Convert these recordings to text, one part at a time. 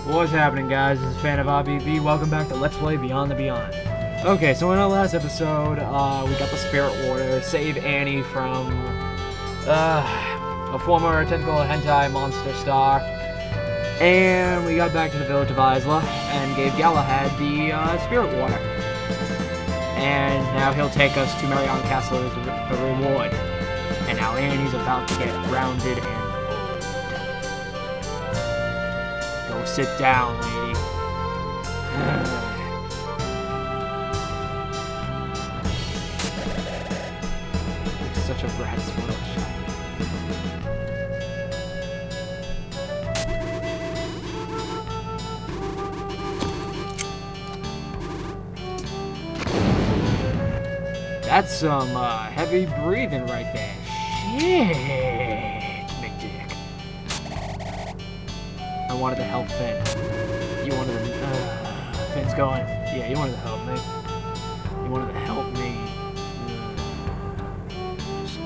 What's happening, guys? This is Fan of RBB. Welcome back to Let's Play Beyond the Beyond. Okay, so in our last episode, we got the Spirit Water, save Annie from a former tentacle hentai monster star, and we got back to the village of Isla and gave Galahad the Spirit Water. And now he'll take us to Marion Castle as a reward. And now Annie's about to get grounded and go sit down, lady. It's such a rat spoiled shot. That's some heavy breathing right there. Shit, McDick. I wanted to help Finn. You wanted to... Finn's going. Yeah, you wanted to help me. You wanted to help me. I'm so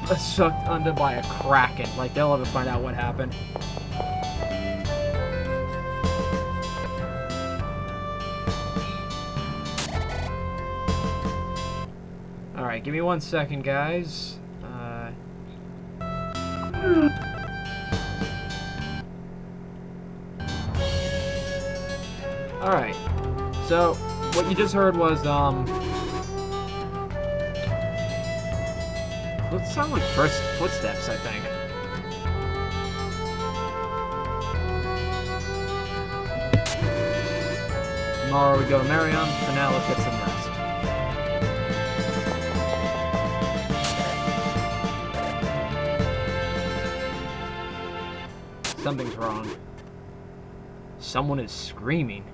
frustrated. Sucked under by a kraken. Like, they'll never find out what happened. Alright, give me 1 second, guys. Alright, so what you just heard was, what sound like first footsteps, I think. Tomorrow we go to Marion, for now let's get some rest. Something's wrong. Someone is screaming.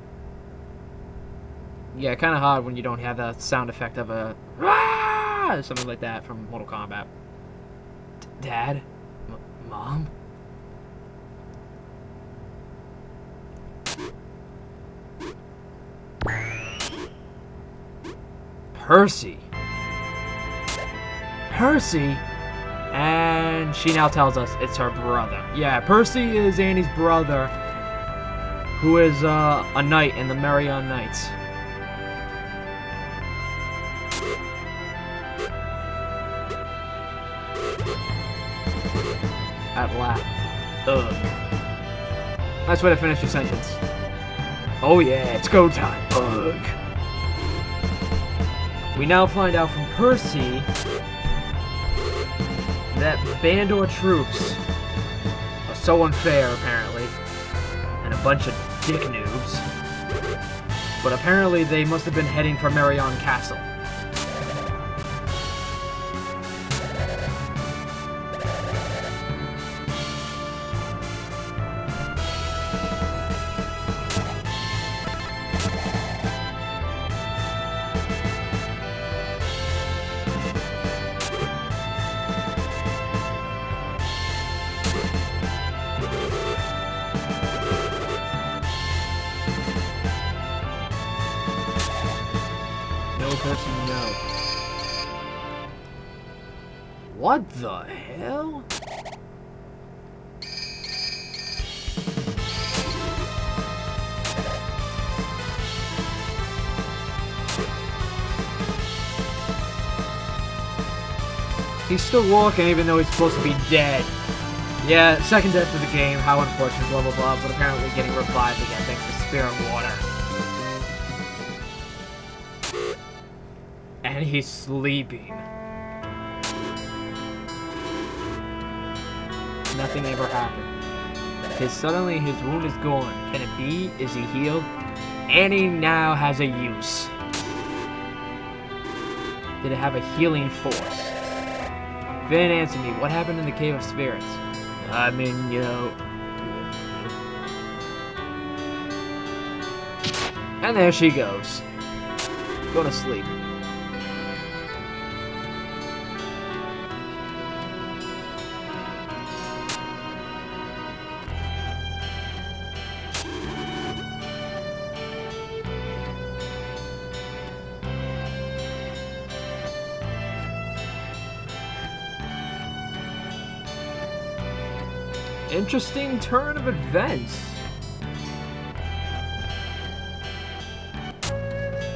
Yeah, kind of hard when you don't have that sound effect of a or something like that from Mortal Kombat. Dad? Mom? Percy. Percy? And she now tells us it's her brother. Yeah, Percy is Annie's brother, who is a knight in the Marion Knights. At last. Ugh. Nice way to finish your sentence. Oh yeah, it's go time. Ugh. We now find out from Percy that Bandor troops are so unfair, apparently, and a bunch of dick noobs. But apparently they must have been heading for Marion Castle. No. What the hell? He's still walking even though he's supposed to be dead. Yeah, second death of the game, how unfortunate, blah blah blah, but apparently getting revived again thanks to Spirit Water. And he's sleeping. Nothing ever happened. Suddenly his wound is gone. Can it be? Is he healed? Annie now has a use. Did it have a healing force? Finn, answer me. What happened in the Cave of Spirits? I mean, you know... And there she goes. Go to sleep. interesting turn of events.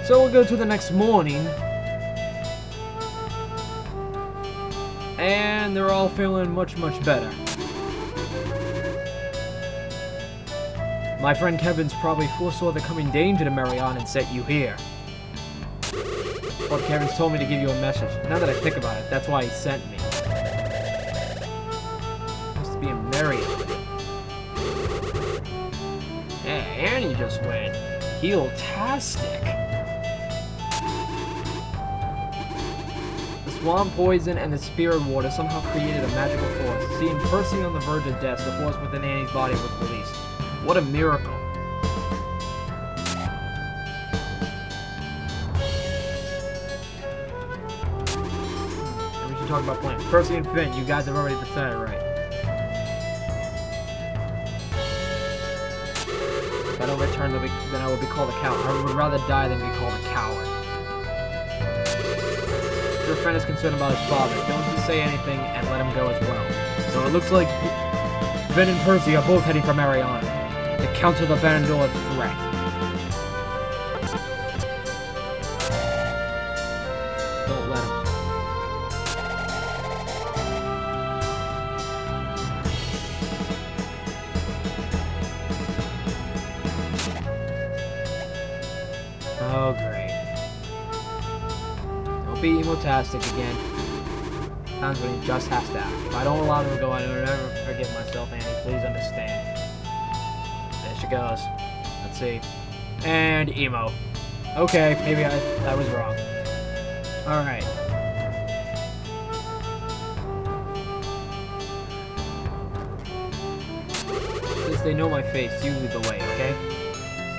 So we'll go to the next morning. And they're all feeling much, much better. My friend Kevin's probably foresaw the coming danger to Marion and sent you here. Well, Kevin's told me to give you a message. Now that I think about it, that's why he sent me. Supposed to be in Marion. Yeah, Annie just went heel-tastic. The swamp poison and the spirit water somehow created a magical force. Seeing Percy on the verge of death, the force within Annie's body was released. What a miracle. And we should talk about plans. Percy and Finn, you guys have already decided, right? If I don't return, then I will be called a coward. I would rather die than be called a coward. Your friend is concerned about his father. Don't just say anything and let him go as well. So it looks like Finn and Percy are both heading for Marion to counter the Bandor threat. Don't let him. Oh, great. Don't be emo-tastic again. Times when he just has to act. If I don't allow him to go, I will never forgive myself, Annie. Please understand. There she goes. Let's see. And emo. Okay, maybe I was wrong. Alright. Since they know my face, you lead the way, okay?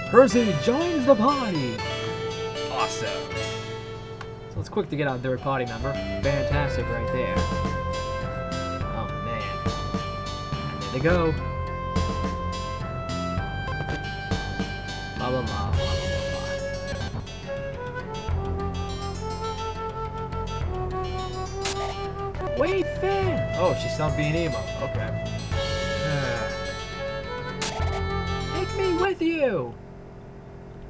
Percy joins the party! Awesome. So it's quick to get out third party member. Fantastic right there. Oh man. And there they go. Blah blah blah blah blah blah. Wait, Finn! Oh, she stopped being emo. Okay. Take me with you!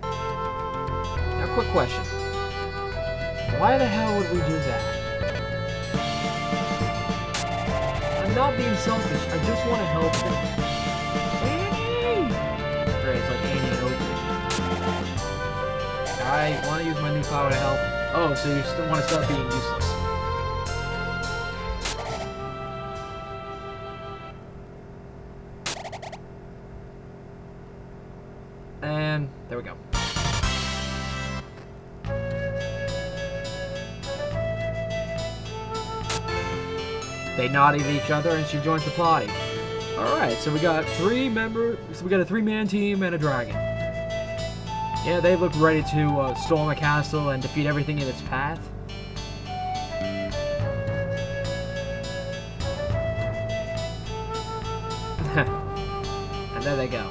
Now, quick question. Why the hell would we do that? I'm not being selfish. I just want to help them. Annie! Right, it's like Annie and Oakley. I want to use my new power to help. Oh, so you still want to start being useless. And there we go. They nod at each other and she joins the party. Alright, so we got a 3-man team and a dragon. Yeah, they look ready to storm a castle and defeat everything in its path. And there they go.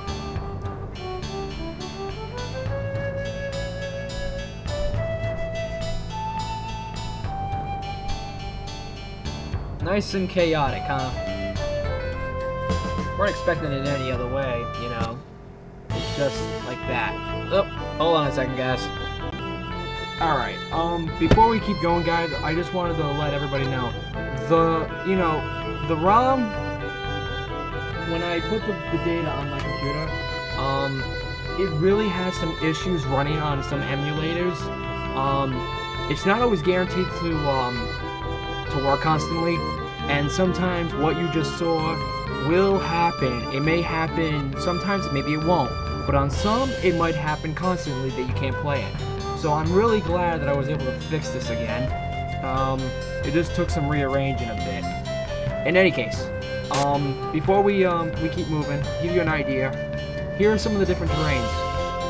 Nice and chaotic, huh? Weren't expecting it any other way, you know. It's just like that. Oh, hold on a second, guys. Alright, before we keep going, guys, I just wanted to let everybody know. The ROM, when I put the data on my computer, it really has some issues running on some emulators. It's not always guaranteed to work constantly, and sometimes what you just saw will happen. It may happen sometimes, maybe it won't, but on some it might happen constantly that you can't play it. So I'm really glad that I was able to fix this again. It just took some rearranging a bit. In any case, before we keep moving, give you an idea. Here are some of the different terrains.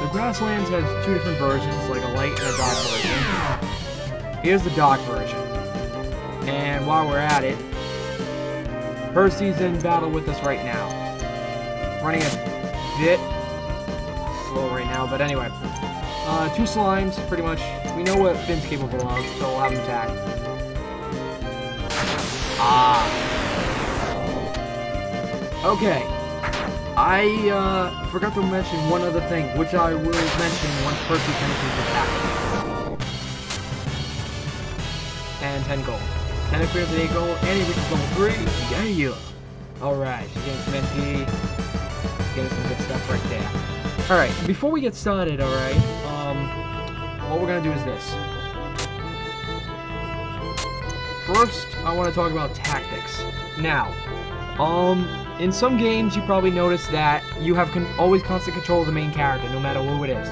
The Grasslands has 2 different versions, like a light and a dark version. Here's the dark version. And while we're at it, Percy's in battle with us right now. Running a bit slow right now, but anyway. 2 slimes, pretty much. We know what Finn's capable of, so we'll have him attack. Okay. I forgot to mention one other thing, which I will mention once Percy finishes his attack. And 10 gold. 10 experience and 8 gold, and he reaches level 3. Yeah! Alright, she's getting some MP. Getting some good stuff right there. Alright, before we get started, alright, what we're gonna do is this. First, I want to talk about tactics. Now, in some games, you probably notice that you have always constant control of the main character, no matter who it is.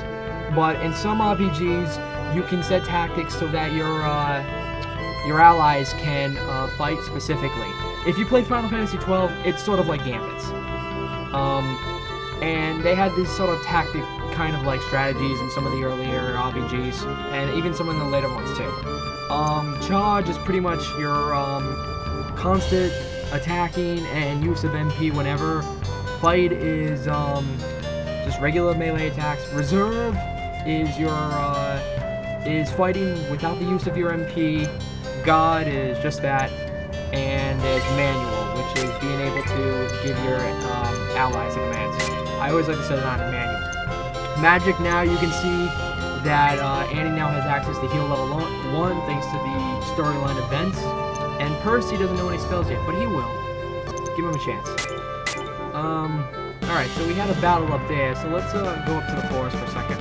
But in some RPGs, you can set tactics so that your allies can fight specifically. If you play Final Fantasy XII, it's sort of like Gambits. And they had this sort of tactic kind of like strategies in some of the earlier RPGs, and even some of the later ones too. Charge is pretty much your constant attacking and use of MP whenever. Fight is just regular melee attacks. Reserve is your is fighting without the use of your MP. God is just that, and there's manual, which is being able to give your allies the commands. I always like to set it on manual. Magic, now you can see that Annie now has access to heal level 1 thanks to the storyline events, and Percy doesn't know any spells yet, but he will. Give him a chance. Alright, so we had a battle up there, so let's go up to the forest for a second.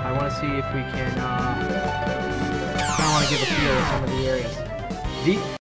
I want to see if we can, I want to give a feel of some of the areas.